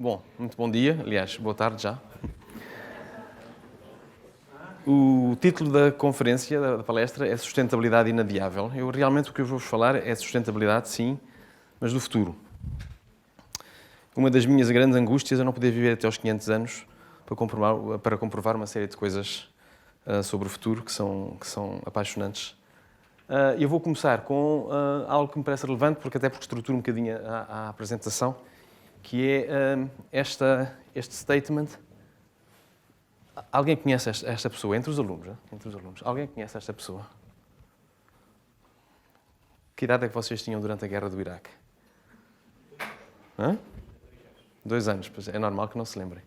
Bom, muito bom dia, aliás, boa tarde já. O título da conferência, da palestra, é Sustentabilidade Inadiável. Realmente o que eu vou-vos falar é sustentabilidade, sim, mas do futuro. Uma das minhas grandes angústias é não poder viver até aos 500 anos para comprovar uma série de coisas sobre o futuro que são apaixonantes. Eu vou começar com algo que me parece relevante, porque estrutura um bocadinho a apresentação, que é este statement. Alguém conhece esta pessoa? Entre os alunos. Alguém conhece esta pessoa? Que idade é que vocês tinham durante a guerra do Iraque? 2 anos, pois é normal que não se lembrem.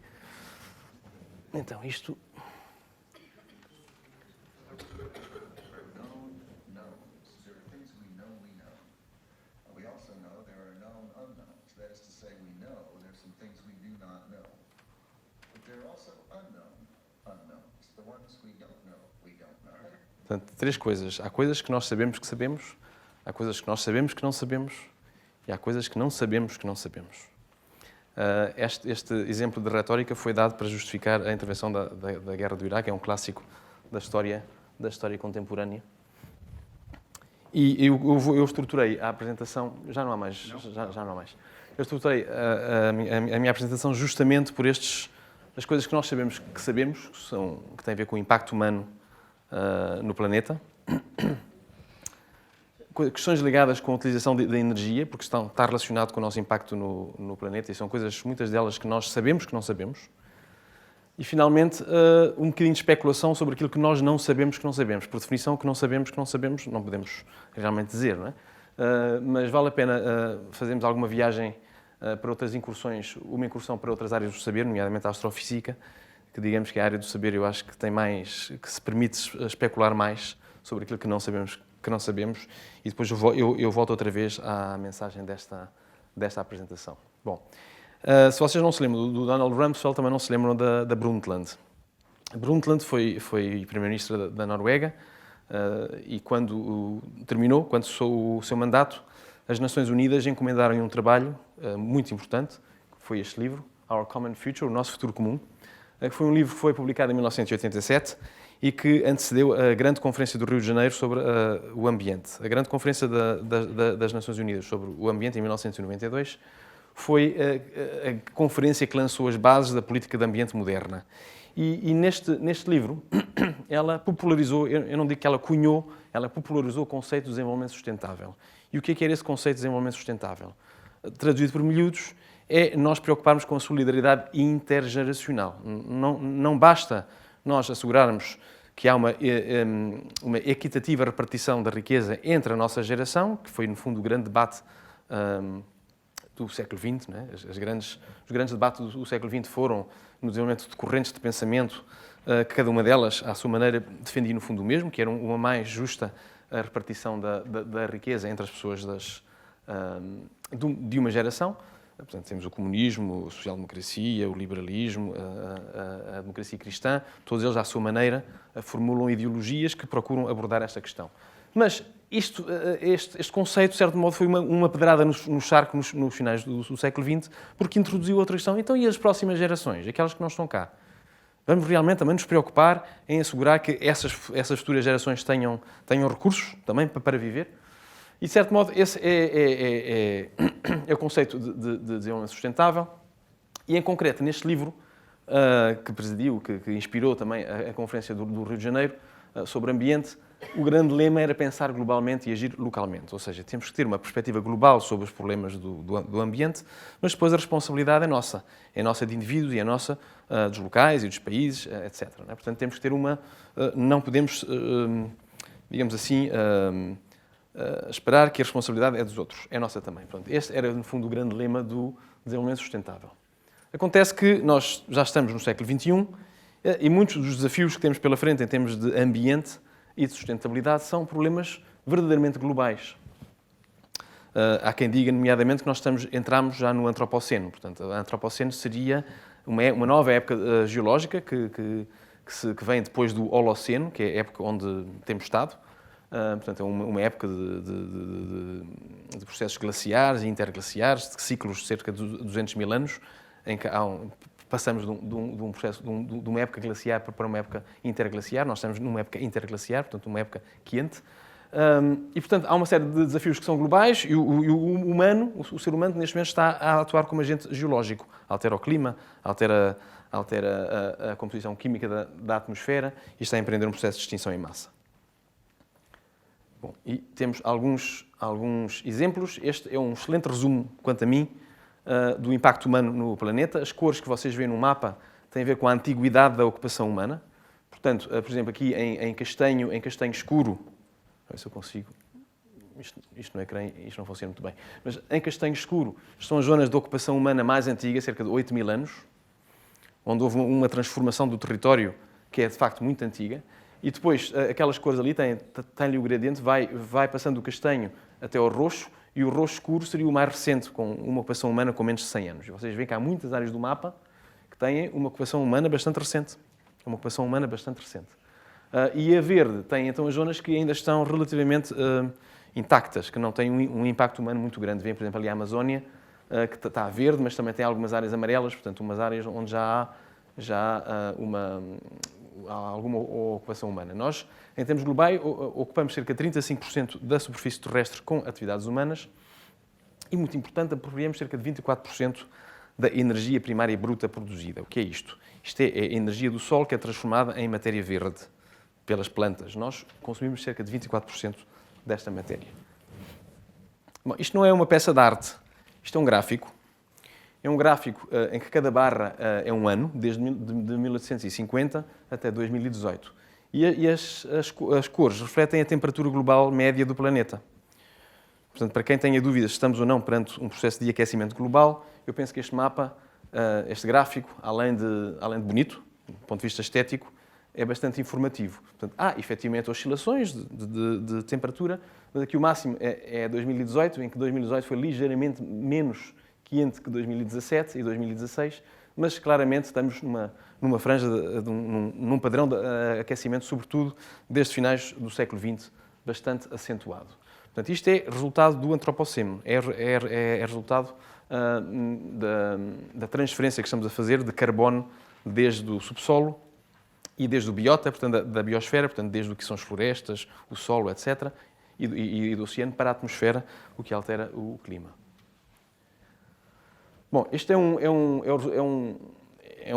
Então, isto... Portanto, 3 coisas. Há coisas que nós sabemos que sabemos, há coisas que nós sabemos que não sabemos e há coisas que não sabemos que não sabemos. Este exemplo de retórica foi dado para justificar a intervenção da guerra do Iraque. É um clássico da história contemporânea. E eu estruturei a apresentação... Já não há mais. Já não há mais. Eu estruturei a minha apresentação justamente por as coisas que nós sabemos, que têm a ver com o impacto humano no planeta. Questões ligadas com a utilização da energia, porque está relacionado com o nosso impacto no planeta, e são coisas, muitas delas, que nós sabemos que não sabemos. E, finalmente, um bocadinho de especulação sobre aquilo que nós não sabemos que não sabemos. Por definição, que não sabemos, não podemos realmente dizer, não é? Mas vale a pena fazermos alguma viagem para outras incursões, uma incursão para outras áreas do saber, nomeadamente a astrofísica, que digamos que é a área do saber, eu acho que tem mais, que se permite especular mais sobre aquilo que não sabemos, e depois eu volto outra vez à mensagem desta apresentação. Bom, se vocês não se lembram do Donald Rumsfeld, também não se lembram da Brundtland. Brundtland foi primeiro-ministro da Noruega, e quando cessou o seu mandato, as Nações Unidas encomendaram-lhe um trabalho muito importante, que foi este livro, Our Common Future, o Nosso Futuro Comum, que foi um livro que foi publicado em 1987 e que antecedeu a grande conferência do Rio de Janeiro sobre o ambiente. A grande conferência das Nações Unidas sobre o ambiente, em 1992, foi a conferência que lançou as bases da política de ambiente moderna. E neste livro, ela popularizou, eu não digo que ela cunhou, ela popularizou o conceito de desenvolvimento sustentável. E o que era esse conceito de desenvolvimento sustentável? Traduzido por miúdos, é nós preocuparmos com a solidariedade intergeracional. Não basta nós assegurarmos que há uma equitativa repartição da riqueza entre a nossa geração, que foi, no fundo, o grande debate do século XX, não é? Os grandes debates do século XX foram no desenvolvimento de correntes de pensamento, que cada uma delas, à sua maneira, defendia, no fundo, o mesmo, que era uma mais justa repartição da riqueza entre as pessoas de uma geração. Portanto, temos o comunismo, a social-democracia, o liberalismo, a democracia cristã, todos eles, à sua maneira, formulam ideologias que procuram abordar esta questão. Mas este conceito, de certo modo, foi uma pedrada no charco nos finais do século XX, porque introduziu outra questão. Então, e as próximas gerações, aquelas que não estão cá? Vamos realmente também nos preocupar em assegurar que essas futuras gerações tenham recursos também para viver? E, de certo modo, esse é o conceito de desenvolvimento sustentável. E, em concreto, neste livro, que presidiu, que inspirou também a Conferência do Rio de Janeiro sobre ambiente, o grande lema era pensar globalmente e agir localmente. Ou seja, temos que ter uma perspectiva global sobre os problemas do ambiente, mas depois a responsabilidade é nossa. É nossa de indivíduos e é nossa dos locais e dos países, etc. Portanto, temos que ter não podemos, digamos assim... esperar que a responsabilidade é dos outros, é nossa também. Pronto, este era, no fundo, o grande lema do desenvolvimento sustentável. Acontece que nós já estamos no século XXI e muitos dos desafios que temos pela frente em termos de ambiente e de sustentabilidade são problemas verdadeiramente globais. Há quem diga, nomeadamente, que nós entramos já no Antropoceno. Portanto, o Antropoceno seria uma nova época geológica que vem depois do Holoceno, que é a época onde temos estado. Portanto, é uma época de processos glaciares e interglaciares, de ciclos de cerca de 200 mil anos, em que passamos de um processo, de uma época glaciar para uma época interglaciar. Nós estamos numa época interglaciar, portanto, uma época quente. E, portanto, há uma série de desafios que são globais e o ser humano, neste momento, está a atuar como agente geológico. Altera o clima, altera a composição química da atmosfera e está a empreender um processo de extinção em massa. Bom, e temos alguns exemplos. Este é um excelente resumo, quanto a mim, do impacto humano no planeta. As cores que vocês veem no mapa têm a ver com a antiguidade da ocupação humana. Portanto, por exemplo, aqui em castanho escuro, ver se eu consigo. Isto não é ecrã, isto não funciona muito bem. Mas em castanho escuro são as zonas de ocupação humana mais antigas, cerca de 8.000 anos, onde houve uma transformação do território que é de facto muito antiga. E depois, aquelas cores ali têm-lhe o gradiente, vai passando do castanho até ao roxo, e o roxo escuro seria o mais recente, com uma ocupação humana com menos de 100 anos. E vocês veem que há muitas áreas do mapa que têm uma ocupação humana bastante recente. Uma ocupação humana bastante recente. E a verde tem então as zonas que ainda estão relativamente intactas, que não têm um impacto humano muito grande. Vem, por exemplo, ali a Amazónia, que está verde, mas também tem algumas áreas amarelas, portanto, umas áreas onde já há alguma ocupação humana. Nós, em termos globais, ocupamos cerca de 35% da superfície terrestre com atividades humanas e, muito importante, apropriamos cerca de 24% da energia primária bruta produzida. O que é isto? Isto é a energia do Sol que é transformada em matéria verde pelas plantas. Nós consumimos cerca de 24% desta matéria. Bom, isto não é uma peça de arte, isto é um gráfico. É um gráfico em que cada barra é um ano, desde 1850 até 2018. E as cores refletem a temperatura global média do planeta. Portanto, para quem tenha dúvidas se estamos ou não perante um processo de aquecimento global, eu penso que este mapa, este gráfico, além de bonito, do ponto de vista estético, é bastante informativo. Portanto, há, efetivamente, oscilações de temperatura, mas aqui o máximo é 2018, em que 2018 foi ligeiramente menos quente que 2017 e 2016, mas claramente estamos numa franja, num padrão de aquecimento, sobretudo desde finais do século XX, bastante acentuado. Portanto, isto é resultado do antropoceno, é resultado da transferência que estamos a fazer de carbono desde o subsolo e desde o biota, portanto, da biosfera, portanto, desde o que são as florestas, o solo, etc., e do oceano para a atmosfera, o que altera o clima. Bom, este é um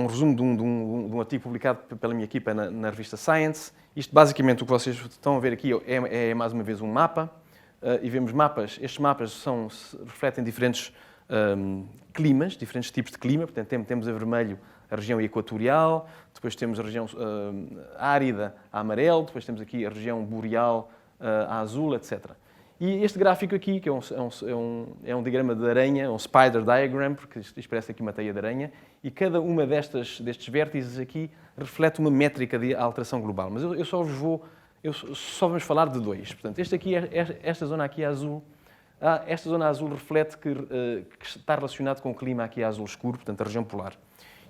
resumo de um artigo publicado pela minha equipa na revista Science. Isto, basicamente, o que vocês estão a ver aqui é mais uma vez um mapa. E vemos mapas. Estes mapas refletem diferentes climas, diferentes tipos de clima. Portanto, temos a vermelho a região equatorial, depois temos a região árida a amarelo, depois temos aqui a região boreal a azul, etc. E este gráfico aqui, que é um diagrama de aranha, um spider diagram, porque expressa aqui uma teia de aranha, e cada uma destes vértices aqui reflete uma métrica de alteração global. Mas só vamos falar de dois. Portanto, esta zona aqui azul, esta zona azul reflete que está relacionado com o clima aqui azul escuro, portanto, a região polar.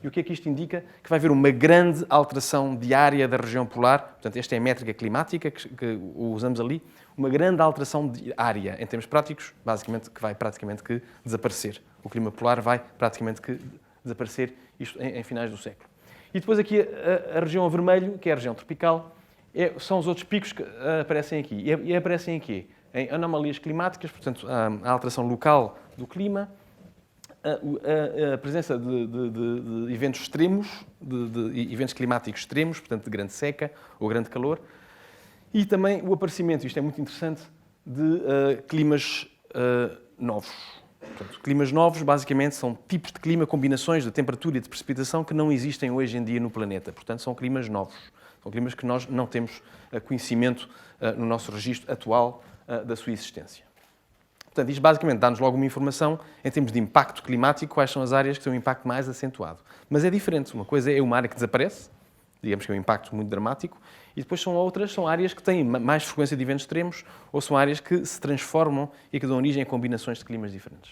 E o que é que isto indica? Que vai haver uma grande alteração diária da região polar, portanto, esta é a métrica climática que usamos ali, uma grande alteração diária, em termos práticos, basicamente, que vai praticamente que desaparecer. O clima polar vai praticamente que desaparecer, isto em finais do século. E depois aqui a região a vermelho, que é a região tropical, são os outros picos que aparecem aqui. E aparecem aqui em anomalias climáticas, portanto, a alteração local do clima, a presença de eventos extremos, de eventos climáticos extremos, portanto, de grande seca ou grande calor, e também o aparecimento, isto é muito interessante, de climas novos. Portanto, climas novos, basicamente, são tipos de clima, combinações de temperatura e de precipitação que não existem hoje em dia no planeta. Portanto, são climas novos. São climas que nós não temos conhecimento no nosso registro atual da sua existência. Portanto, isto basicamente dá-nos logo uma informação em termos de impacto climático, quais são as áreas que têm um impacto mais acentuado. Mas é diferente. Uma coisa é uma área que desaparece, digamos que é um impacto muito dramático, e depois são áreas que têm mais frequência de eventos extremos ou são áreas que se transformam e que dão origem a combinações de climas diferentes.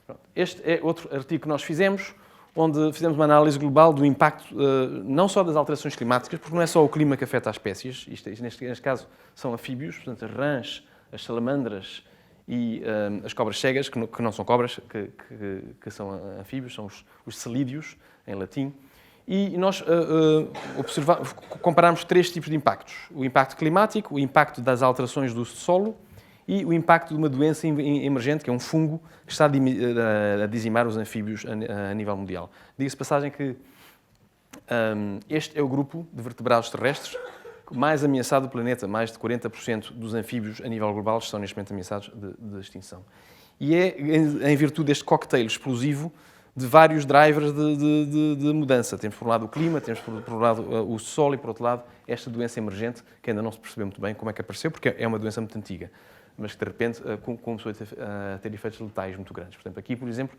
Pronto. Este é outro artigo que nós fizemos, onde fizemos uma análise global do impacto, não só das alterações climáticas, porque não é só o clima que afeta as espécies, neste caso são anfíbios, portanto as rãs, as salamandras e as cobras cegas, que não são cobras, que são anfíbios, são os celídeos, em latim. E nós comparamos 3 tipos de impactos. O impacto climático, o impacto das alterações do solo e o impacto de uma doença emergente, que é um fungo que está a dizimar os anfíbios a nível mundial. Diga-se de passagem que este é o grupo de vertebrados terrestres mais ameaçado do planeta. Mais de 40% dos anfíbios a nível global estão neste momento ameaçados de extinção. E é em virtude deste cocktail explosivo de vários drivers de mudança. Temos, por um lado, o clima, temos, por um lado, o solo e, por outro lado, esta doença emergente, que ainda não se percebeu muito bem como é que apareceu, porque é uma doença muito antiga, mas que, de repente, começou a ter efeitos letais muito grandes. Portanto, aqui, por exemplo,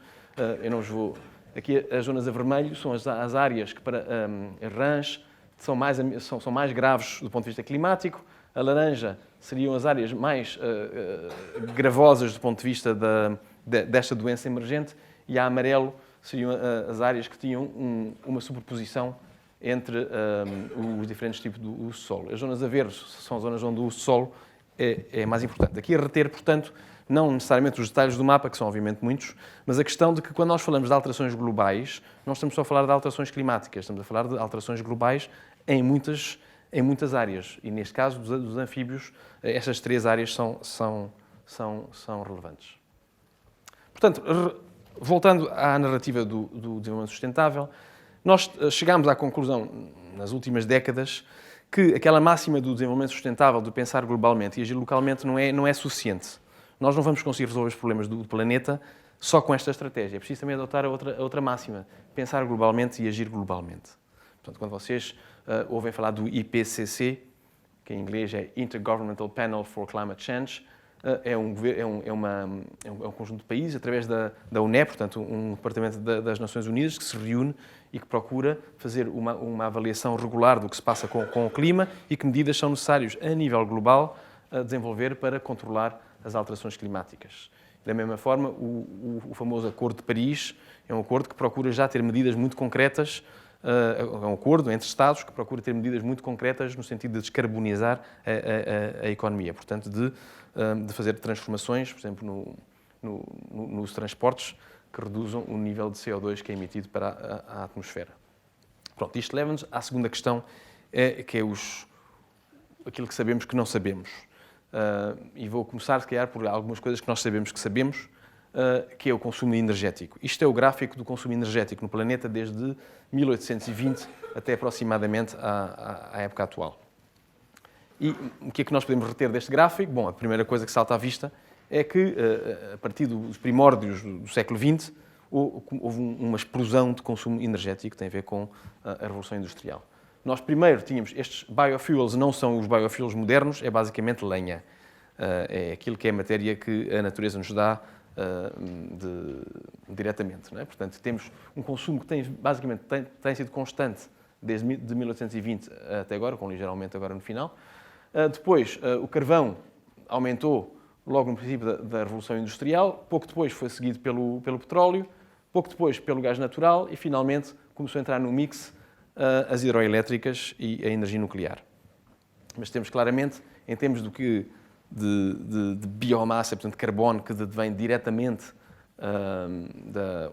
eu não vos vou... Aqui, as zonas a vermelho são as áreas que, para rãs, são mais graves do ponto de vista climático. A laranja seriam as áreas mais gravosas do ponto de vista desta doença emergente. E a amarelo seriam as áreas que tinham uma superposição entre os diferentes tipos do uso solo. As zonas a verde são as zonas onde o uso solo é mais importante. Aqui a reter, portanto, não necessariamente os detalhes do mapa, que são obviamente muitos, mas a questão de que quando nós falamos de alterações globais, não estamos só a falar de alterações climáticas, estamos a falar de alterações globais em muitas áreas. E neste caso, dos anfíbios, estas 3 áreas são relevantes. Portanto, voltando à narrativa do desenvolvimento sustentável, nós chegámos à conclusão, nas últimas décadas, que aquela máxima do desenvolvimento sustentável, de pensar globalmente e agir localmente, não é suficiente. Nós não vamos conseguir resolver os problemas do planeta só com esta estratégia. É preciso também adotar a outra máxima, pensar globalmente e agir globalmente. Portanto, quando vocês ouvem falar do IPCC, que em inglês é Intergovernmental Panel for Climate Change, é um conjunto de países, através da UNEP, portanto, um departamento das Nações Unidas, que se reúne e que procura fazer uma avaliação regular do que se passa com o clima e que medidas são necessárias a nível global a desenvolver para controlar as alterações climáticas. Da mesma forma, o famoso Acordo de Paris é um acordo que procura já ter medidas muito concretas, é um acordo entre Estados que procura ter medidas muito concretas no sentido de descarbonizar a economia, portanto, de fazer transformações, por exemplo, nos transportes, que reduzam o nível de CO2 que é emitido para a atmosfera. Pronto, isto leva-nos à segunda questão, que é aquilo que sabemos que não sabemos. E vou começar, se calhar, por algumas coisas que nós sabemos, que é o consumo energético. Isto é o gráfico do consumo energético no planeta desde 1820 até aproximadamente à época atual. E o que é que nós podemos reter deste gráfico? Bom, a primeira coisa que salta à vista é que, a partir dos primórdios do século XX, houve uma explosão de consumo energético que tem a ver com a Revolução Industrial. Nós primeiro tínhamos estes biofuels, não são os biofuels modernos, é basicamente lenha. É aquilo que é a matéria que a natureza nos dá diretamente. Não é? Portanto, temos um consumo que basicamente tem sido constante desde 1820 até agora, com ligeiro aumento agora no final. Depois, o carvão aumentou logo no princípio da Revolução Industrial, pouco depois foi seguido pelo petróleo, pouco depois pelo gás natural e, finalmente, começou a entrar no mix as hidroelétricas e a energia nuclear. Mas temos claramente, em termos de biomassa, portanto, de carbono, que vem diretamente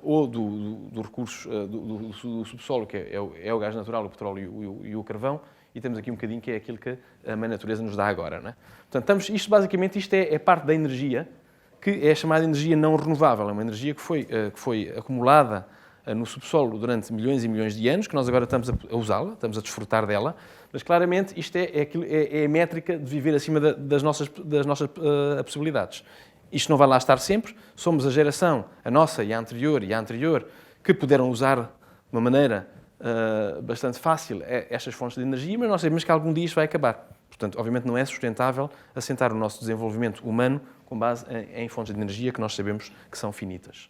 do recurso do subsolo, que é o gás natural, o petróleo e o carvão, e temos aqui um bocadinho que é aquilo que a mãe natureza nos dá agora. Não é? Portanto, isto é parte da energia, que é chamada energia não renovável. É uma energia que foi acumulada no subsolo durante milhões e milhões de anos, que nós agora estamos a usá-la, estamos a desfrutar dela, mas claramente isto é a métrica de viver acima das nossas possibilidades. Isto não vai lá estar sempre, somos a geração, a nossa e a anterior, que puderam usar de uma maneira bastante fácil estas fontes de energia, mas nós sabemos que algum dia isto vai acabar. Portanto, obviamente não é sustentável assentar o nosso desenvolvimento humano com base em fontes de energia que nós sabemos que são finitas.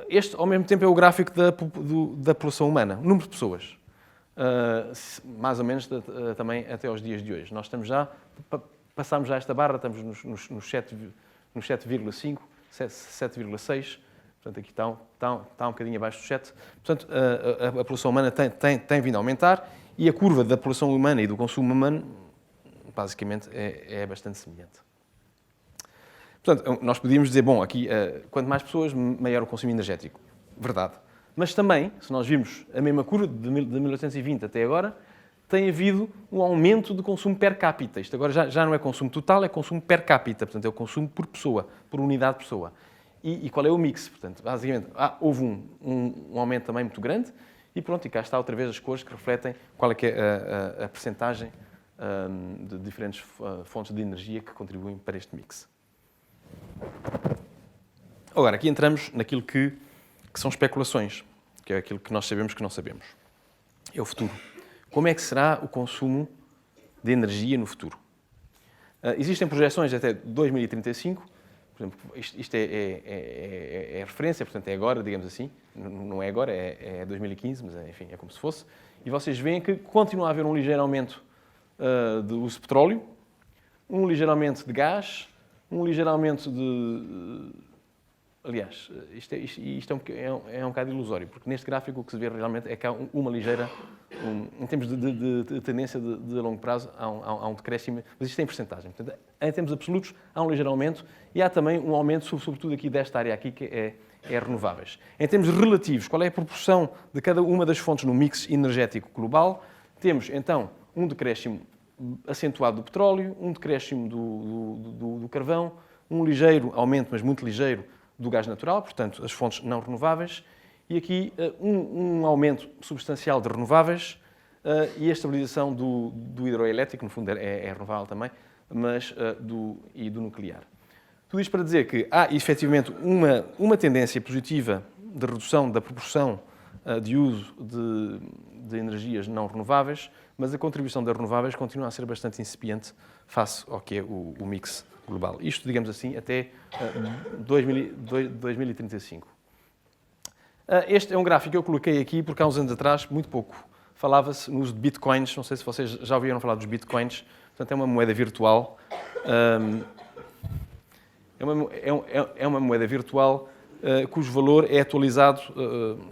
Este, ao mesmo tempo, é o gráfico da população humana, número de pessoas. Mais ou menos também até aos dias de hoje. Nós passámos já esta barra, estamos nos 7,5, 7,6, portanto aqui está um bocadinho abaixo dos 7. Portanto, a população humana tem vindo a aumentar e a curva da população humana e do consumo humano basicamente é bastante semelhante. Portanto, nós podíamos dizer, bom, aqui, quanto mais pessoas, maior o consumo energético. Verdade. Mas também, se nós vimos a mesma curva de 1820 até agora, tem havido um aumento do consumo per capita. Isto agora já não é consumo total, é consumo per capita. Portanto, é o consumo por pessoa, por unidade de pessoa. E qual é o mix? Portanto, basicamente, houve um aumento também muito grande e pronto, e cá está outra vez as cores que refletem qual é que é a percentagem de diferentes fontes de energia que contribuem para este mix. Agora, aqui entramos naquilo que são especulações, que é aquilo que nós sabemos que não sabemos. É o futuro. Como é que será o consumo de energia no futuro? Existem projeções até 2035, por exemplo, isto é referência, portanto é agora, digamos assim, não é agora, é 2015, mas enfim, é como se fosse, e vocês veem que continua a haver um ligeiro aumento do uso de petróleo, um ligeiro aumento de gás, um ligeiro aumento de... Aliás, isto é um bocado ilusório, porque neste gráfico o que se vê realmente é que há uma ligeira, em termos de tendência de longo prazo, há um decréscimo, mas isto é em percentagem. Portanto, em termos absolutos, há um ligeiro aumento e há também um aumento, sobretudo aqui desta área aqui, que é renováveis. Em termos relativos, qual é a proporção de cada uma das fontes no mix energético global? Temos, então, um decréscimo acentuado do petróleo, um decréscimo do carvão, um ligeiro aumento, mas muito ligeiro, do gás natural, portanto, as fontes não renováveis, e aqui um aumento substancial de renováveis e a estabilização do hidroelétrico, no fundo é renovável também, mas do nuclear. Tudo isto para dizer que há, efetivamente, uma tendência positiva de redução da proporção de uso de energias não renováveis, mas a contribuição das renováveis continua a ser bastante incipiente face ao que é o mix global. Isto, digamos assim, até 2035. Este é um gráfico que eu coloquei aqui porque há uns anos atrás, muito pouco, falava-se no uso de bitcoins. Não sei se vocês já ouviram falar dos bitcoins. Portanto, é uma moeda virtual. É uma moeda virtual cujo valor é atualizado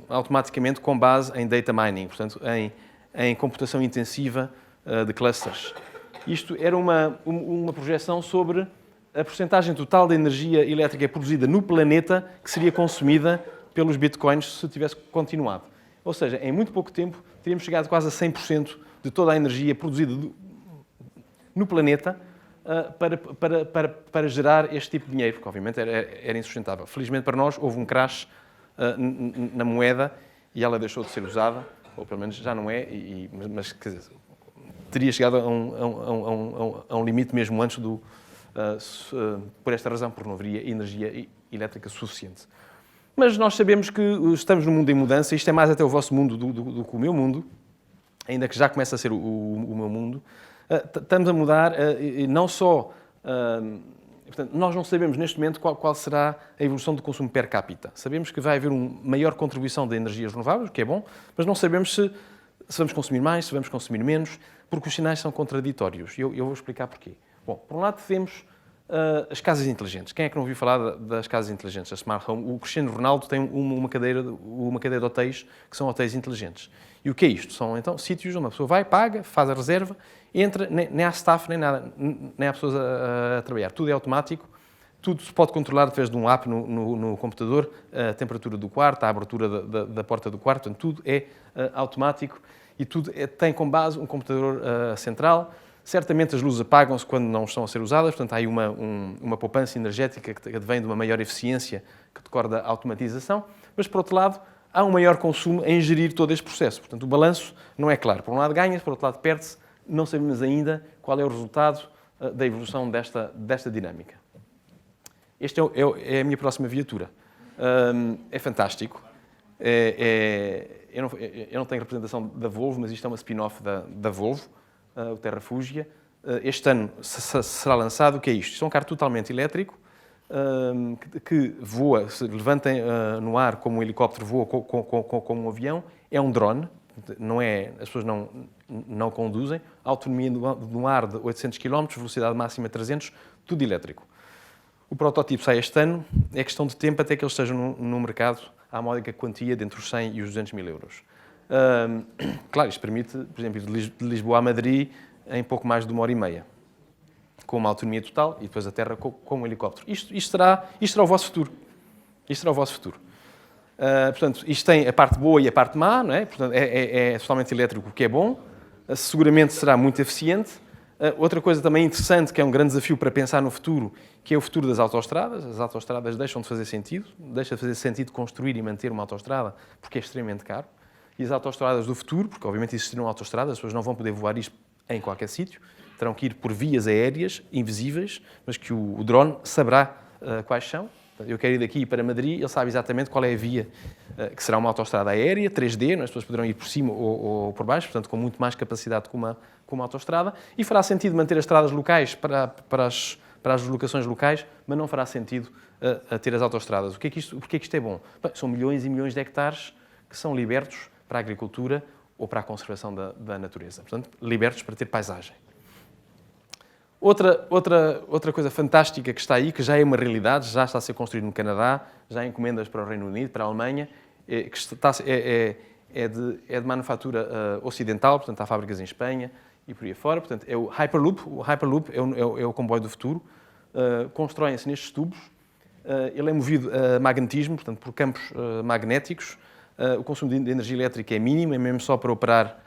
automaticamente com base em data mining, portanto, em computação intensiva de clusters. Isto era uma projeção sobre a percentagem total de energia elétrica produzida no planeta que seria consumida pelos bitcoins se tivesse continuado. Ou seja, em muito pouco tempo, teríamos chegado quase a 100% de toda a energia produzida no planeta para gerar este tipo de dinheiro, porque obviamente era insustentável. Felizmente para nós, houve um crash na moeda e ela deixou de ser usada, ou pelo menos já não é, mas quer dizer, teria chegado a um limite mesmo antes por esta razão, porque não haveria energia elétrica suficiente. Mas nós sabemos que estamos num mundo em mudança, isto é mais até o vosso mundo do que o meu mundo, ainda que já comece a ser o meu mundo. Estamos a mudar, e não só... Portanto, nós não sabemos neste momento qual será a evolução do consumo per capita. Sabemos que vai haver uma maior contribuição de energias renováveis, o que é bom, mas não sabemos se vamos consumir mais, se vamos consumir menos, porque os sinais são contraditórios. E eu vou explicar porquê. Bom, por um lado temos as casas inteligentes. Quem é que não ouviu falar das casas inteligentes, a Smart Home? O Cristiano Ronaldo tem uma cadeia de hotéis que são hotéis inteligentes. E o que é isto? São, então, sítios onde uma pessoa vai, paga, faz a reserva, entra, nem há staff, nem nada, nem há pessoas a trabalhar. Tudo é automático, tudo se pode controlar através de um app no computador, a temperatura do quarto, a abertura da porta do quarto, portanto, tudo é automático e tudo tem como base um computador central. Certamente as luzes apagam-se quando não estão a ser usadas, portanto há aí uma poupança energética que advém de uma maior eficiência que decorre da automatização, mas por outro lado há um maior consumo em gerir todo este processo. Portanto o balanço não é claro. Por um lado ganha-se, por outro lado perde-se, não sabemos ainda qual é o resultado da evolução desta dinâmica. Esta é a minha próxima viatura. É fantástico. Eu não tenho representação da Volvo, mas isto é uma spin-off da Volvo, o Terra Fúgia. Este ano será lançado. O que é isto? Isto é um carro totalmente elétrico que voa, se levanta no ar como um helicóptero, voa como um avião. É um drone, as pessoas não conduzem. Autonomia no ar de 800 km, velocidade máxima 300, tudo elétrico. O protótipo sai este ano. É questão de tempo até que eles estejam no mercado à módica quantia de entre os 100 e os 200 mil euros. Claro, isto permite, por exemplo, ir de Lisboa a Madrid em pouco mais de 1 hora e meia. com uma autonomia total, e depois a Terra com um helicóptero. Isto será o vosso futuro. Isto será o vosso futuro. Portanto, isto tem a parte boa e a parte má, não é? Portanto, é totalmente elétrico, o que é bom. Seguramente será muito eficiente. Outra coisa também interessante, que é um grande desafio para pensar no futuro, que é o futuro das autoestradas. As autoestradas deixam de fazer sentido. Deixa de fazer sentido construir e manter uma autoestrada, porque é extremamente caro. E as autoestradas do futuro, porque obviamente existirão autoestradas, as pessoas não vão poder voar isto em qualquer sítio, terão que ir por vias aéreas invisíveis, mas que o drone saberá quais são. Eu quero ir daqui para Madrid, ele sabe exatamente qual é a via, que será uma autoestrada aérea, 3D, as pessoas poderão ir por cima ou por baixo, portanto com muito mais capacidade que uma autoestrada, e fará sentido manter as estradas locais para as locações locais, mas não fará sentido ter as autoestradas. Porquê que isto é bom? Bem, são milhões e milhões de hectares que são libertos para a agricultura ou para a conservação da natureza. Portanto, libertos para ter paisagem. Outra coisa fantástica que está aí, que já é uma realidade, já está a ser construído no Canadá, já há encomendas para o Reino Unido, para a Alemanha, é de manufatura ocidental, portanto há fábricas em Espanha e por aí fora. Portanto, é o Hyperloop. O Hyperloop é o comboio do futuro. Constroem-se nestes tubos. Ele é movido a magnetismo, portanto por campos magnéticos. O consumo de energia elétrica é mínimo, é mesmo só para operar,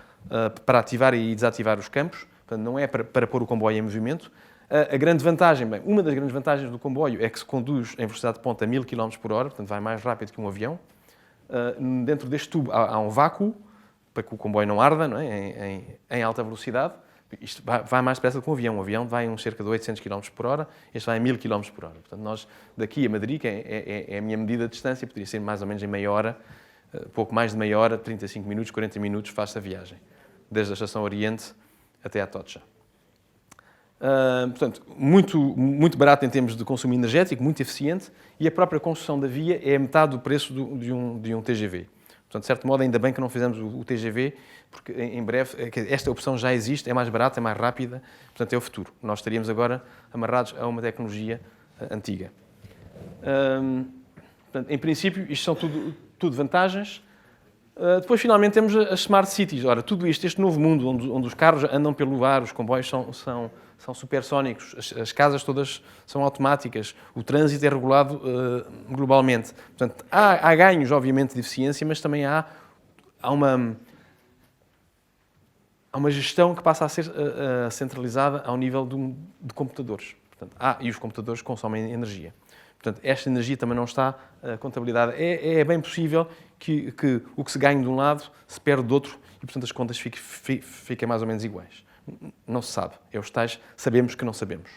para ativar e desativar os campos. Portanto, não é para pôr o comboio em movimento. A grande vantagem, uma das grandes vantagens do comboio é que se conduz em velocidade de ponta a 1000 km por hora, portanto vai mais rápido que um avião. Dentro deste tubo há um vácuo, para que o comboio não arda, não é? Em alta velocidade. Isto vai mais depressa que um avião. Um avião vai a cerca de 800 km por hora, este vai a 1000 km por hora. Portanto, nós daqui a Madrid, que é a minha medida de distância, poderia ser mais ou menos em meia hora, pouco mais de meia hora, 35 minutos, 40 minutos, faz-se a viagem. Desde a Estação Oriente até à Tocha. Portanto, muito barato em termos de consumo energético, muito eficiente, e a própria construção da via é metade do preço de um TGV. Portanto, de certo modo, ainda bem que não fizemos o TGV, porque em breve esta opção já existe, é mais barata, é mais rápida, portanto é o futuro. Nós estaríamos agora amarrados a uma tecnologia antiga. Portanto, em princípio, isto são tudo vantagens. Depois, finalmente, temos as Smart Cities. Ora, tudo isto, este novo mundo onde os carros andam pelo ar, os comboios são supersónicos, as casas todas são automáticas, o trânsito é regulado globalmente. Portanto, há ganhos, obviamente, de eficiência, mas também há uma gestão que passa a ser centralizada ao nível de computadores. Portanto, e os computadores consomem energia. Portanto, esta energia também não está contabilizada. É bem possível que o que se ganha de um lado se perde do outro e, portanto, as contas fiquem mais ou menos iguais. Não se sabe. É os tais sabemos que não sabemos.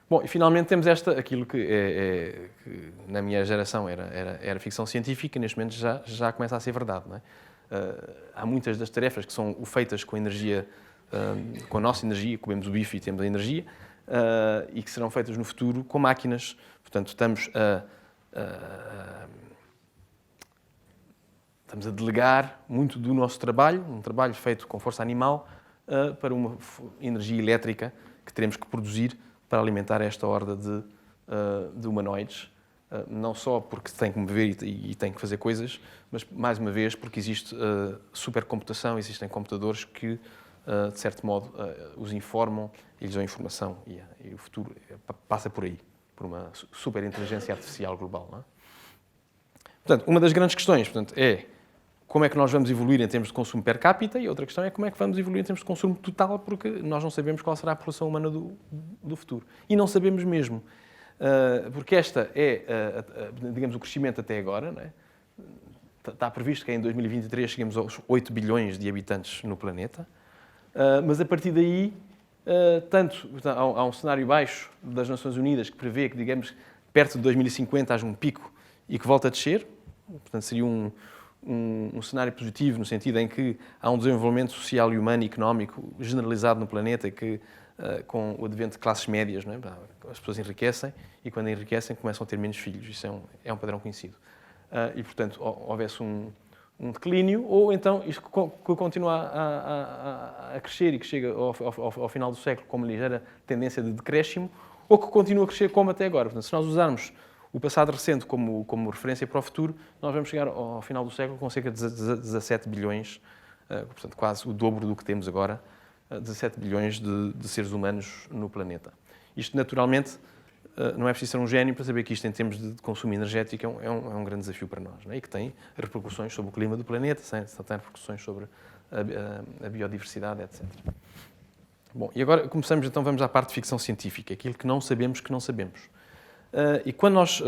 Bom, e finalmente temos aquilo que na minha geração era ficção científica, neste momento já começa a ser verdade. Não é? Há muitas das tarefas que são feitas com energia, com a nossa energia, comemos o bife e temos a energia, e que serão feitas no futuro com máquinas. Portanto, estamos a delegar muito do nosso trabalho, um trabalho feito com força animal, para uma energia elétrica que teremos que produzir para alimentar esta horda de humanoides. Não só porque tem que mover e tem que fazer coisas, mas, mais uma vez, porque existe supercomputação, existem computadores que, de certo modo, os informam e lhes dão informação. E o futuro passa por aí, por uma superinteligência artificial global. Não é? Portanto, uma das grandes questões, portanto, é como é que nós vamos evoluir em termos de consumo per capita, e outra questão é como é que vamos evoluir em termos de consumo total, porque nós não sabemos qual será a população humana do futuro. E não sabemos mesmo. Porque esta é, digamos, o crescimento até agora. Não é? Está previsto que em 2023 cheguemos aos 8 bilhões de habitantes no planeta, mas a partir daí, há um cenário baixo das Nações Unidas que prevê que, digamos, perto de 2050 haja um pico e que volta a descer. Portanto, seria um cenário positivo no sentido em que há um desenvolvimento social e humano e económico generalizado no planeta que, com o advento de classes médias, não é? As pessoas enriquecem e, quando enriquecem, começam a ter menos filhos. Isso é um padrão conhecido. E, portanto, houvesse um declínio, ou então isto que continua a crescer e que chega ao final do século com uma ligeira tendência de decréscimo, ou que continua a crescer como até agora. Portanto, se nós usarmos o passado recente como referência para o futuro, nós vamos chegar ao final do século com cerca de 17 bilhões, portanto, quase o dobro do que temos agora, 17 bilhões de seres humanos no planeta. Isto, naturalmente, não é preciso ser um gênio para saber que isto, em termos de consumo energético, é um grande desafio para nós, não é? E que tem repercussões sobre o clima do planeta, tem repercussões sobre a biodiversidade, etc. Bom, e agora começamos, então vamos à parte de ficção científica, aquilo que não sabemos que não sabemos. E quando nós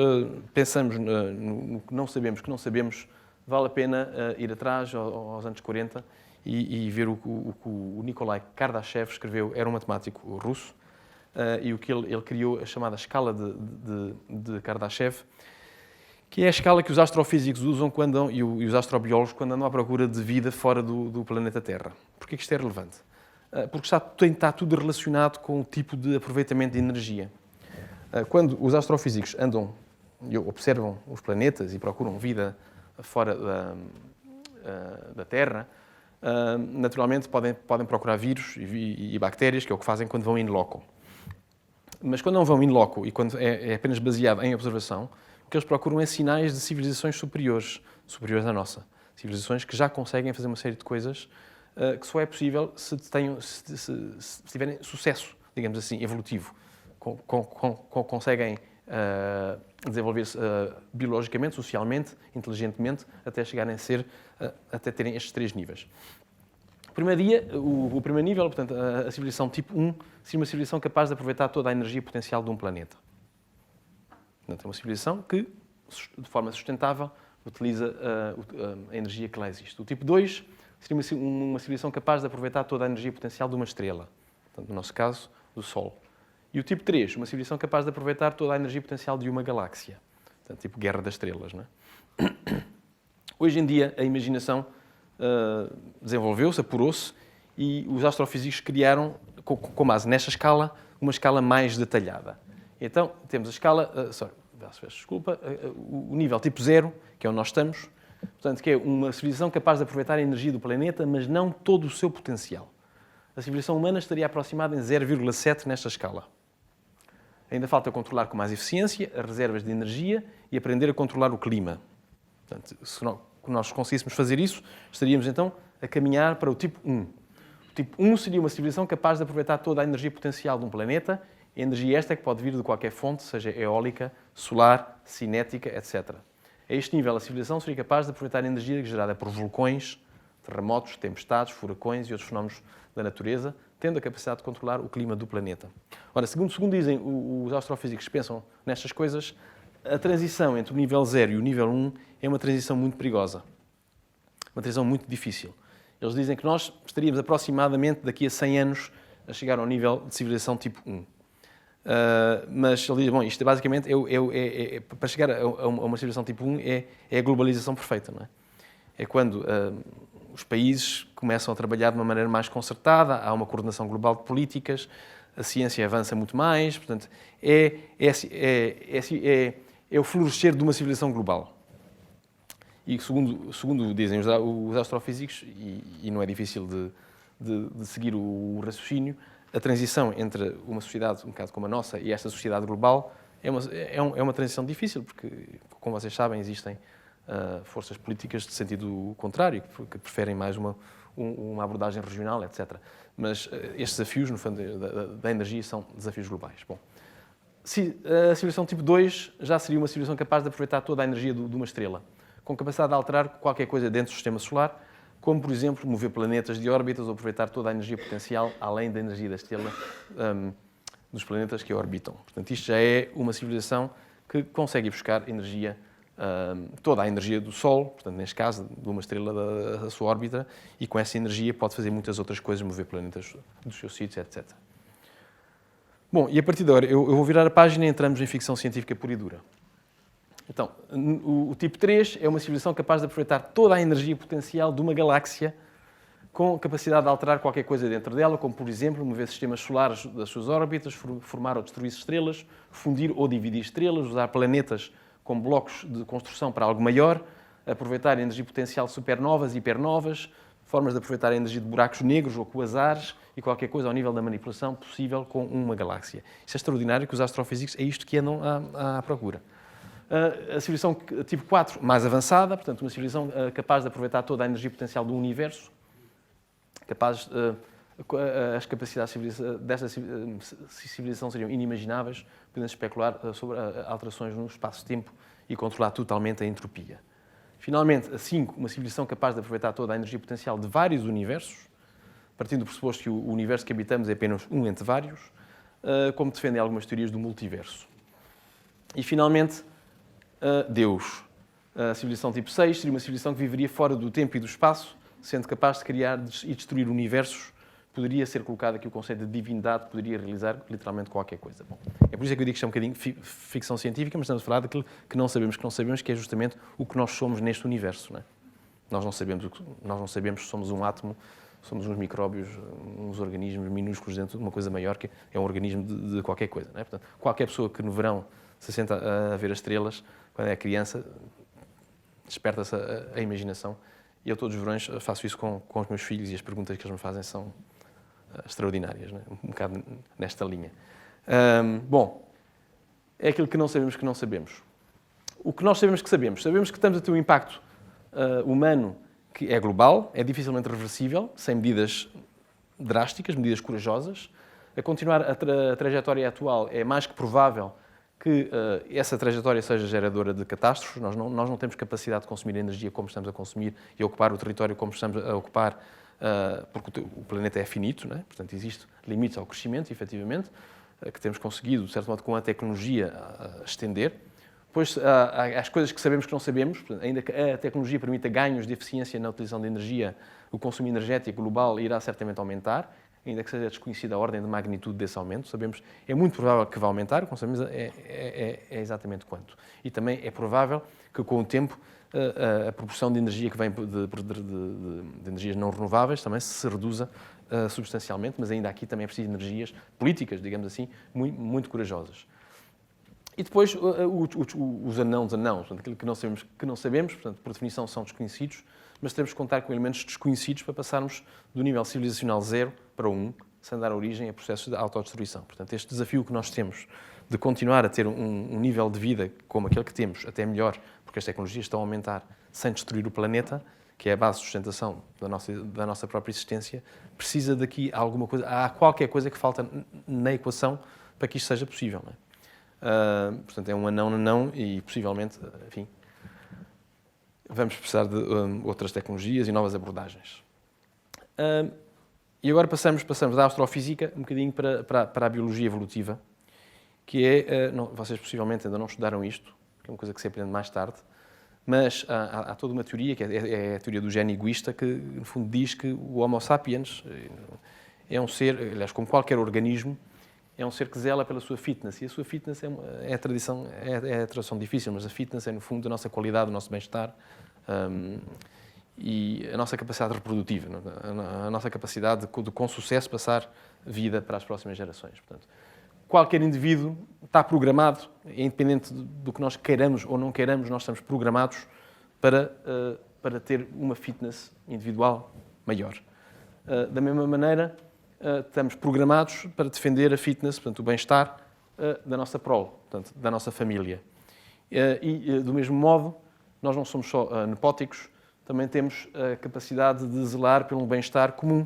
pensamos no que não sabemos, vale a pena ir atrás aos anos 40 e ver o que o Nikolai Kardashev escreveu. Era um matemático russo, e o que ele criou a chamada escala de Kardashev, que é a escala que os astrofísicos usam e os astrobiólogos quando andam à procura de vida fora do planeta Terra. Porquê que isto é relevante? Porque está tudo relacionado com o tipo de aproveitamento de energia. Quando os astrofísicos andam e observam os planetas e procuram vida fora da Terra, naturalmente podem procurar vírus e bactérias, que é o que fazem quando vão in loco. Mas quando não vão in loco e quando é apenas baseado em observação, o que eles procuram é sinais de civilizações superiores à nossa. Civilizações que já conseguem fazer uma série de coisas que só é possível se tiverem sucesso, digamos assim, evolutivo. Conseguem desenvolver-se biologicamente, socialmente, inteligentemente, até terem estes 3 níveis. O primeiro nível, portanto, a civilização tipo 1, seria uma civilização capaz de aproveitar toda a energia potencial de um planeta. Portanto, é uma civilização que, de forma sustentável, utiliza a energia que lá existe. O tipo 2 seria uma civilização capaz de aproveitar toda a energia potencial de uma estrela. Portanto, no nosso caso, do Sol. E o tipo 3, uma civilização capaz de aproveitar toda a energia potencial de uma galáxia. Portanto, tipo Guerra das Estrelas, não é? Hoje em dia, a imaginação desenvolveu-se, apurou-se, e os astrofísicos criaram, com base nesta escala, uma escala mais detalhada. Então, temos a escala, o nível tipo 0, que é onde nós estamos, portanto, que é uma civilização capaz de aproveitar a energia do planeta, mas não todo o seu potencial. A civilização humana estaria aproximada em 0,7 nesta escala. Ainda falta controlar com mais eficiência as reservas de energia e aprender a controlar o clima. Portanto, se nós conseguíssemos fazer isso, estaríamos então a caminhar para o tipo 1. O tipo 1 seria uma civilização capaz de aproveitar toda a energia potencial de um planeta, e a energia esta que pode vir de qualquer fonte, seja eólica, solar, cinética, etc. A este nível, a civilização seria capaz de aproveitar a energia gerada por vulcões, terremotos, tempestades, furacões e outros fenómenos da natureza, tendo a capacidade de controlar o clima do planeta. Ora, segundo dizem os astrofísicos que pensam nestas coisas, a transição entre o nível 0 e o nível 1 é uma transição muito perigosa. Uma transição muito difícil. Eles dizem que nós estaríamos aproximadamente daqui a 100 anos a chegar ao nível de civilização tipo 1. Mas ele diz, bom, isto basicamente para chegar a uma civilização tipo 1 é a globalização perfeita, não é? É quando os países começam a trabalhar de uma maneira mais concertada, há uma coordenação global de políticas, a ciência avança muito mais, portanto, é o florescer de uma civilização global. E segundo dizem os astrofísicos, e não é difícil de seguir o raciocínio, a transição entre uma sociedade um bocado como a nossa e esta sociedade global é uma transição difícil, porque, como vocês sabem, existem forças políticas de sentido contrário, que preferem mais uma abordagem regional, etc. Mas estes desafios, no fundo, da energia são desafios globais. Bom, a civilização tipo 2 já seria uma civilização capaz de aproveitar toda a energia de uma estrela, com capacidade de alterar qualquer coisa dentro do sistema solar, como, por exemplo, mover planetas de órbitas ou aproveitar toda a energia potencial, além da energia da estrela, dos planetas que a orbitam. Portanto, isto já é uma civilização que consegue buscar energia, toda a energia do Sol, portanto, neste caso, de uma estrela da sua órbita, e com essa energia pode fazer muitas outras coisas, mover planetas dos seus sítios, etc. Bom, e a partir de agora, eu vou virar a página e entramos em ficção científica pura e dura. Então, o tipo 3 é uma civilização capaz de aproveitar toda a energia potencial de uma galáxia com capacidade de alterar qualquer coisa dentro dela, como, por exemplo, mover sistemas solares das suas órbitas, formar ou destruir estrelas, fundir ou dividir estrelas, usar planetas como blocos de construção para algo maior, aproveitar a energia potencial de supernovas e hipernovas, formas de aproveitar a energia de buracos negros ou quasares e qualquer coisa ao nível da manipulação possível com uma galáxia. Isso é extraordinário, que os astrofísicos é isto que andam à procura. A civilização tipo 4, mais avançada, portanto, uma civilização capaz de aproveitar toda a energia potencial do universo, capaz as capacidades desta civilização seriam inimagináveis, podemos especular sobre alterações no espaço-tempo e controlar totalmente a entropia. Finalmente, a 5, uma civilização capaz de aproveitar toda a energia potencial de vários universos, partindo do pressuposto que o universo que habitamos é apenas um entre vários, como defendem algumas teorias do multiverso. E, finalmente, Deus. A civilização tipo 6 seria uma civilização que viveria fora do tempo e do espaço, sendo capaz de criar e destruir universos. Poderia ser colocado aqui o conceito de divindade, poderia realizar literalmente qualquer coisa. Bom, é por isso que eu digo que isto é um bocadinho ficção científica, mas estamos a falar daquilo que não sabemos, que é justamente o que nós somos neste universo. Não é? Nós não sabemos se somos um átomo, somos uns micróbios, uns organismos minúsculos dentro de uma coisa maior, que é um organismo de qualquer coisa. Não é? Portanto, qualquer pessoa que no verão se senta a ver as estrelas, quando é criança, desperta-se a imaginação. E eu todos os verões faço isso com os meus filhos e as perguntas que eles me fazem são extraordinárias, não é? Um bocado nesta linha. Bom, é aquilo que não sabemos. O que nós sabemos que estamos a ter um impacto humano que é global, é dificilmente reversível, sem medidas drásticas, medidas corajosas. A continuar a trajetória atual é mais que provável que essa trajetória seja geradora de catástrofes. Nós não temos capacidade de consumir energia como estamos a consumir e ocupar o território como estamos a ocupar, porque o planeta é finito, não é? Portanto, existem limites ao crescimento, efetivamente, que temos conseguido, de certo modo, com a tecnologia, estender. Depois, há as coisas que sabemos que não sabemos, portanto, ainda que a tecnologia permita ganhos de eficiência na utilização de energia, o consumo energético global irá certamente aumentar, ainda que seja desconhecida a ordem de magnitude desse aumento. Sabemos, é muito provável que vá aumentar, não sabemos é exatamente quanto. E também é provável que, com o tempo, a proporção de energia que vem de energias não renováveis também se reduza substancialmente, mas ainda aqui também é preciso energias políticas, digamos assim, muito, muito corajosas. E depois os anãos, portanto, aquilo que não sabemos, portanto, por definição são desconhecidos, mas temos que contar com elementos desconhecidos para passarmos do nível civilizacional 0 para 1, sem dar origem a processos de autodestruição. Portanto, este desafio que nós temos de continuar a ter um nível de vida como aquele que temos, até melhor, porque as tecnologias estão a aumentar sem destruir o planeta, que é a base de sustentação da nossa própria existência, precisa daqui alguma coisa, há qualquer coisa que falta na equação para que isto seja possível. Não é? Portanto, é um anão e possivelmente, enfim, vamos precisar de outras tecnologias e novas abordagens. E agora passamos da astrofísica um bocadinho para a biologia evolutiva, que é, vocês possivelmente ainda não estudaram isto, que é uma coisa que se aprende mais tarde, mas há toda uma teoria, que é a teoria do gene egoísta, que no fundo diz que o Homo sapiens é um ser, aliás, como qualquer organismo, é um ser que zela pela sua fitness, e a sua fitness é a tradução difícil, mas a fitness é, no fundo, a nossa qualidade, o nosso bem-estar e a nossa capacidade reprodutiva, a nossa capacidade de, com sucesso, passar vida para as próximas gerações. Portanto, qualquer indivíduo está programado, independente do que nós queiramos ou não queiramos, nós estamos programados para ter uma fitness individual maior. Da mesma maneira, estamos programados para defender a fitness, portanto, o bem-estar da nossa prole, portanto, da nossa família. E, do mesmo modo, nós não somos só nepóticos, também temos a capacidade de zelar pelo bem-estar comum,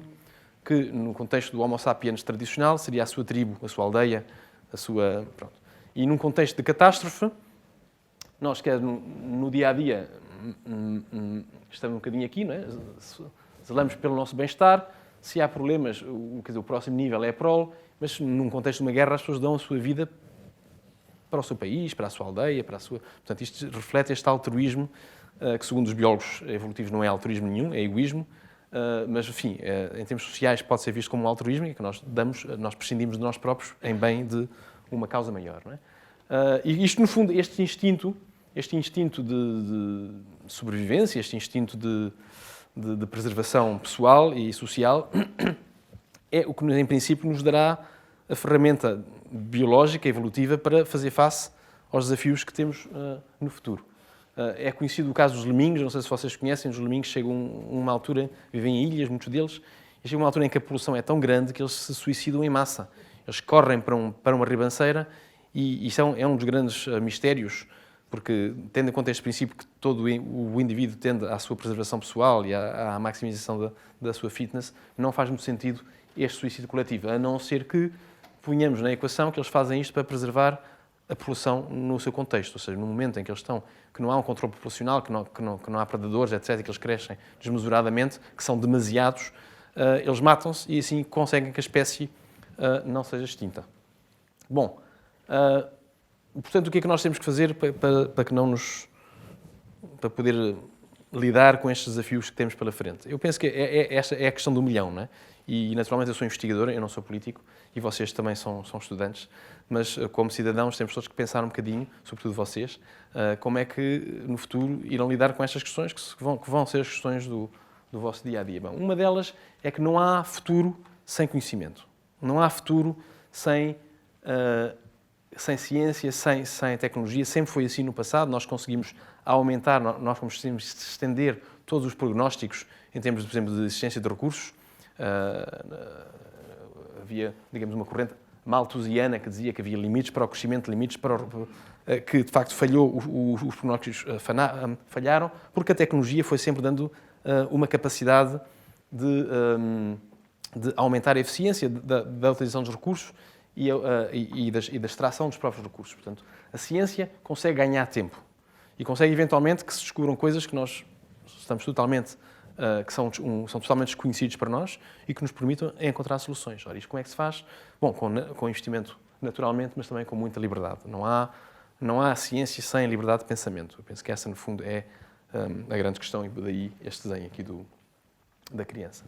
que, no contexto do Homo sapiens tradicional, seria a sua tribo, a sua aldeia, a sua... Pronto. E, num contexto de catástrofe, nós, que no dia-a-dia, estamos um bocadinho aqui, não é? Zelamos pelo nosso bem-estar. Se há problemas, o próximo nível é a prole, mas num contexto de uma guerra as pessoas dão a sua vida para o seu país, para a sua aldeia, para a sua... Portanto, isto reflete este altruísmo, que segundo os biólogos evolutivos não é altruísmo nenhum, é egoísmo, mas, enfim, em termos sociais pode ser visto como um altruísmo, que nós prescindimos de nós próprios em bem de uma causa maior. Não é? E isto, no fundo, este instinto de sobrevivência, este instinto de preservação pessoal e social, é o que, em princípio, nos dará a ferramenta biológica, evolutiva, para fazer face aos desafios que temos no futuro. É conhecido o caso dos lemmings, não sei se vocês conhecem, os lemmings chegam a uma altura, vivem em ilhas, muitos deles, e chegam a uma altura em que a população é tão grande que eles se suicidam em massa. Eles correm para uma ribanceira e isso é um dos grandes mistérios, porque, tendo em conta este princípio que todo o indivíduo tende à sua preservação pessoal e à maximização da sua fitness, não faz muito sentido este suicídio coletivo, a não ser que ponhamos na equação que eles fazem isto para preservar a população no seu contexto, ou seja, no momento em que eles estão, que não há um controle populacional, que não há predadores, etc., que eles crescem desmesuradamente, que são demasiados, eles matam-se e assim conseguem que a espécie não seja extinta. Bom, portanto, o que é que nós temos que fazer para poder lidar com estes desafios que temos pela frente? Eu penso que esta é a questão do milhão, não é? E, naturalmente, eu sou investigador, eu não sou político, e vocês também são estudantes, mas, como cidadãos, temos todos que pensar um bocadinho, sobretudo vocês, como é que, no futuro, irão lidar com estas questões que vão ser as questões do vosso dia-a-dia. Bom, uma delas é que não há futuro sem conhecimento. Não há futuro sem ciência, sem tecnologia. Sempre foi assim no passado. Nós conseguimos aumentar, nós conseguimos estender todos os prognósticos em termos, por exemplo, de existência de recursos. Havia, digamos, uma corrente malthusiana que dizia que havia limites para o crescimento, limites para que, de facto, falhou, os prognósticos falharam, porque a tecnologia foi sempre dando uma capacidade de aumentar a eficiência da utilização dos recursos e da extração dos próprios recursos. Portanto, a ciência consegue ganhar tempo e consegue, eventualmente, que se descubram coisas que nós estamos totalmente que são totalmente desconhecidos para nós e que nos permitam encontrar soluções. Ora, isto como é que se faz? Bom, com investimento naturalmente, mas também com muita liberdade. Não há ciência sem liberdade de pensamento. Eu penso que essa, no fundo, é a grande questão e daí este desenho aqui da criança.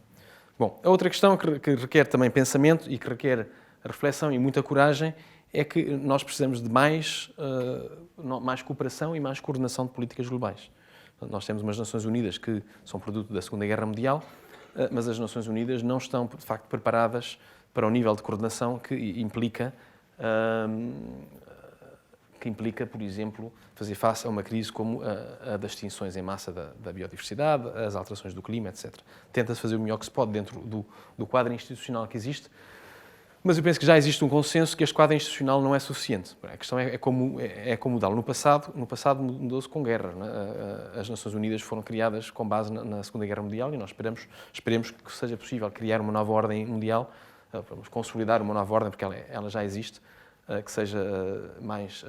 Bom, a outra questão que requer também pensamento e que requer reflexão e muita coragem é que nós precisamos de mais cooperação e mais coordenação de políticas globais. Nós temos umas Nações Unidas que são produto da Segunda Guerra Mundial, mas as Nações Unidas não estão, de facto, preparadas para o nível de coordenação que implica, por exemplo, fazer face a uma crise como a das extinções em massa da biodiversidade, as alterações do clima, etc. Tenta-se fazer o melhor que se pode dentro do quadro institucional que existe, mas eu penso que já existe um consenso que este quadro institucional não é suficiente. A questão é como mudá-lo. No passado mudou-se com guerra. As Nações Unidas foram criadas com base na Segunda Guerra Mundial e nós esperemos que seja possível criar uma nova ordem mundial, vamos consolidar uma nova ordem, porque ela já existe, que seja mais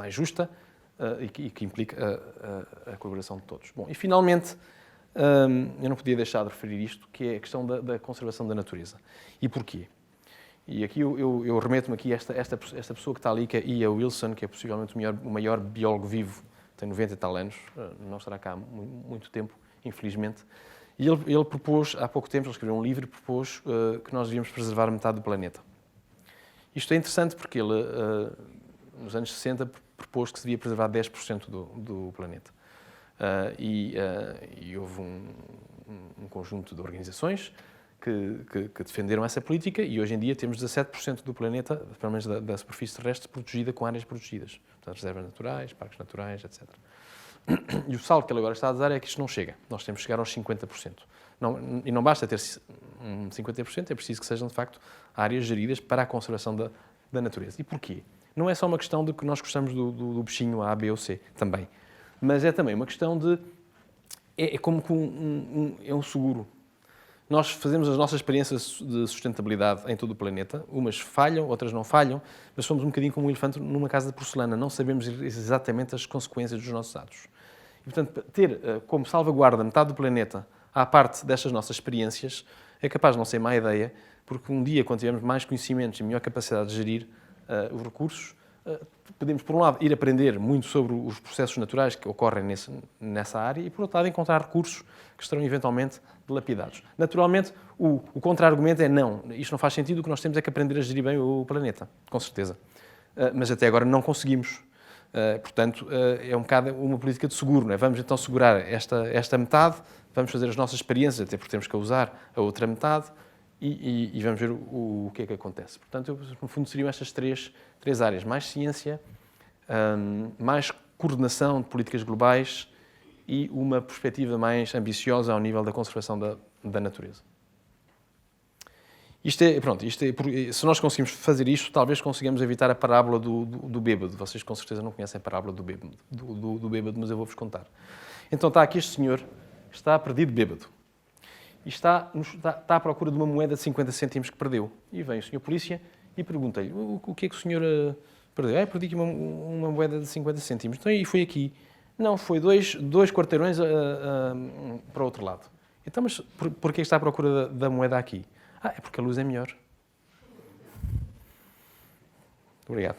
justa e que implique a colaboração de todos. Bom, e finalmente, eu não podia deixar de referir isto, que é a questão da conservação da natureza. E porquê? E aqui eu remeto-me aqui a esta pessoa que está ali, que é E.A. Wilson, que é possivelmente o maior biólogo vivo, tem 90 e tal anos, não estará cá há muito tempo, infelizmente. E ele propôs, há pouco tempo, ele escreveu um livro e propôs que nós devíamos preservar metade do planeta. Isto é interessante porque ele, nos anos 60, propôs que se devia preservar 10% do planeta. E houve um conjunto de organizações que defenderam essa política e hoje em dia temos 17% do planeta, pelo menos da superfície terrestre, protegida com áreas protegidas. Portanto, reservas naturais, parques naturais, etc. E o salto que ele agora está a dar é que isto não chega. Nós temos que chegar aos 50%. E não basta ter 50%, é preciso que sejam, de facto, áreas geridas para a conservação da natureza. E porquê? Não é só uma questão de que nós gostamos do bichinho A, B ou C, também. Mas é também uma questão de... É como que é um seguro. Nós fazemos as nossas experiências de sustentabilidade em todo o planeta. Umas falham, outras não falham, mas somos um bocadinho como um elefante numa casa de porcelana. Não sabemos exatamente as consequências dos nossos atos. E, portanto, ter como salvaguarda metade do planeta à parte destas nossas experiências é capaz de não ser má ideia, porque um dia, quando tivermos mais conhecimentos e melhor capacidade de gerir os recursos, podemos, por um lado, ir aprender muito sobre os processos naturais que ocorrem nessa área e, por outro lado, encontrar recursos que estarão eventualmente dilapidados. Naturalmente, o contra-argumento é não, isto não faz sentido, o que nós temos é que aprender a gerir bem o planeta, com certeza. Mas até agora não conseguimos. Portanto, é um bocado uma política de seguro, não é? Vamos então segurar esta metade, vamos fazer as nossas experiências, até porque temos que usar a outra metade, e vamos ver o que é que acontece. Portanto, no fundo, seriam estas três áreas. Mais ciência, mais coordenação de políticas globais e uma perspectiva mais ambiciosa ao nível da conservação da natureza. Se nós conseguimos fazer isto, talvez consigamos evitar a parábola do bêbado. Vocês, com certeza, não conhecem a parábola do bêbado, mas eu vou-vos contar. Então, está aqui este senhor, está perdido bêbado. e está à procura de uma moeda de 50 cêntimos que perdeu. E vem o senhor polícia e pergunta-lhe, o que é que o senhor perdeu? Perdi aqui uma moeda de 50 cêntimos. Então, e foi aqui? Não, foi dois quarteirões para o outro lado. Então, mas porquê está à procura da moeda aqui? É porque a luz é melhor. Obrigado.